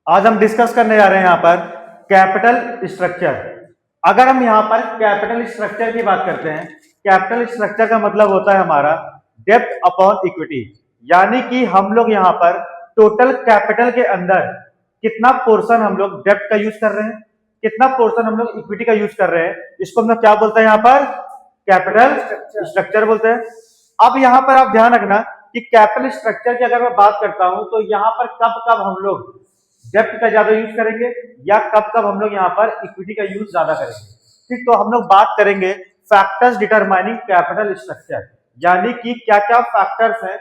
आज हम डिस्कस करने जा रहे हैं यहाँ पर कैपिटल स्ट्रक्चर। अगर हम यहाँ पर कैपिटल स्ट्रक्चर की बात करते हैं, कैपिटल स्ट्रक्चर का मतलब होता है हमारा डेब्ट अपॉन इक्विटी, यानी कि हम लोग यहाँ पर टोटल कैपिटल के अंदर कितना पोर्शन हम लोग डेब्ट का यूज कर रहे हैं, कितना पोर्शन हम लोग इक्विटी का यूज कर रहे हैं, इसको हम लोग क्या बोलते हैं यहाँ पर कैपिटल स्ट्रक्चर बोलते हैं। अब यहाँ पर आप ध्यान रखना कि कैपिटल स्ट्रक्चर की अगर मैं बात करता हूं तो यहाँ पर कब कब हम लोग डेब्ट का ज्यादा यूज करेंगे या कब कब हम लोग यहाँ पर इक्विटी का यूज ज्यादा करेंगे। ठीक, तो हम लोग बात करेंगे फैक्टर्स डिटरमाइनिंग कैपिटल स्ट्रक्चर, यानी कि क्या क्या फैक्टर्स हैं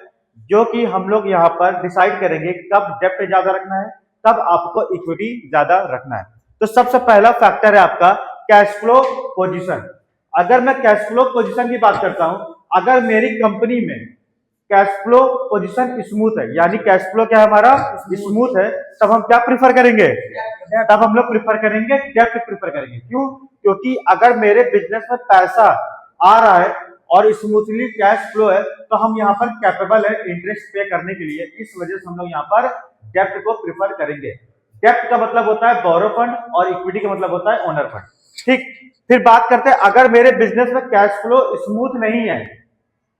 जो कि हम लोग यहाँ पर डिसाइड करेंगे कब डेब्ट ज्यादा रखना है, कब आपको इक्विटी ज्यादा रखना है। तो सबसे पहला फैक्टर है आपका कैश फ्लो पोजीशन। अगर मैं कैश फ्लो पोजीशन की बात करता हूं, अगर मेरी कंपनी में कैश फ्लो पोजीशन स्मूथ है, यानी कैश फ्लो क्या है हमारा स्मूथ है, तब हम क्या प्रिफर करेंगे, तब हम लोग प्रिफर करेंगे डेब्ट प्रिफर करेंगे। क्यों? क्योंकि अगर मेरे बिजनेस में पैसा आ रहा है और स्मूथली कैश फ्लो है तो हम यहाँ पर कैपेबल है इंटरेस्ट पे करने के लिए, इस वजह से हम लोग यहाँ पर डेब्ट को प्रिफर करेंगे। डेब्ट का मतलब होता है बोरो फंड और इक्विटी का मतलब होता है ओनर फंड। ठीक, फिर बात करते हैं अगर मेरे बिजनेस में कैश फ्लो स्मूथ नहीं है,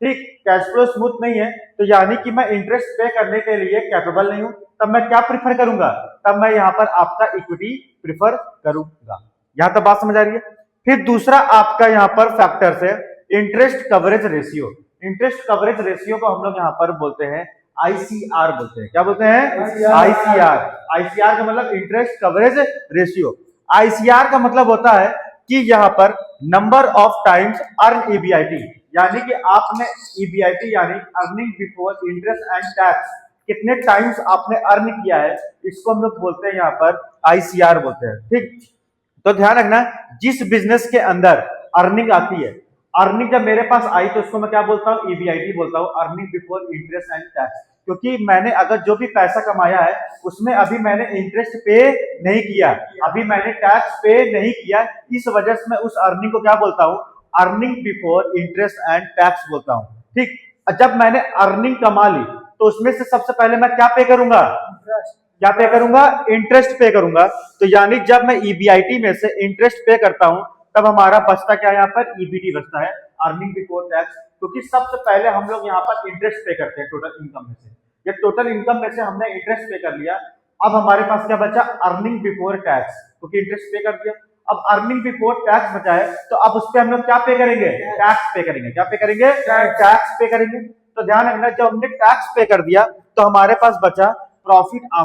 ठीक, कैश फ्लो स्मूथ नहीं है, तो यानी कि मैं इंटरेस्ट पे करने के लिए कैपेबल नहीं हूं, तब मैं क्या प्रिफर करूंगा, तब मैं यहाँ पर आपका इक्विटी प्रिफर करूंगा। यहां तक बात समझ आ रही है। फिर दूसरा आपका यहाँ पर फैक्टर्स है interest coverage ratio. Interest coverage ratio को हम लोग यहाँ पर बोलते हैं आईसीआर बोलते हैं। क्या बोलते हैं? आईसीआर। आईसीआर का मतलब इंटरेस्ट कवरेज रेशियो। आईसीआर का मतलब होता है कि यहाँ पर number of times earn EBIT, यानी कि आपने ईबीआईटी यानी earning before interest and tax कितने टाइम्स आपने अर्न किया है, इसको हम लोग बोलते हैं यहाँ पर आईसीआर बोलते हैं। ठीक, तो ध्यान रखना जिस बिजनेस के अंदर अर्निंग आती है, अर्निंग जब मेरे पास आई तो उसको मैं क्या बोलता हूँ, ईबीआईटी बोलता हूँ, earning before interest and tax. क्योंकि मैंने अगर जो भी पैसा कमाया है उसमें अभी मैंने इंटरेस्ट पे नहीं किया, अभी मैंने टैक्स पे नहीं किया, इस वजह से मैं उस अर्निंग को क्या बोलता हूँ, earning before interest and tax बोलता हूँ। ठीक, जब मैंने अर्निंग कमा ली तो उसमें से सबसे पहले मैं क्या पे करूंगा, क्या पे करूंगा, इंटरेस्ट पे करूंगा। तो यानी जब मैं ईबीआईटी में से इंटरेस्ट पे करता हूं तब हमारा बचता क्या है, यहाँ पर ईबीटी बचता है, अर्निंग बिफोर टैक्स। क्योंकि सबसे पहले हम लोग यहाँ पर इंटरेस्ट पे करते हैं टोटल इनकम में से। ये टोटल इनकम में से हमने इंटरेस्ट पे कर लिया, अब हमारे पास क्या बचा, अर्निंग बिफोर टैक्स, क्योंकि इंटरेस्ट पे कर दिया। अब अर्निंग बिफोर टैक्स बचा है तो अब उस पर हम लोग क्या पे करेंगे, टैक्स पे करेंगे। क्या पे करेंगे, टैक्स पे करेंगे। तो ध्यान रखना जब हमने टैक्स पे कर दिया तो हमारे पास बचा प्रॉफिट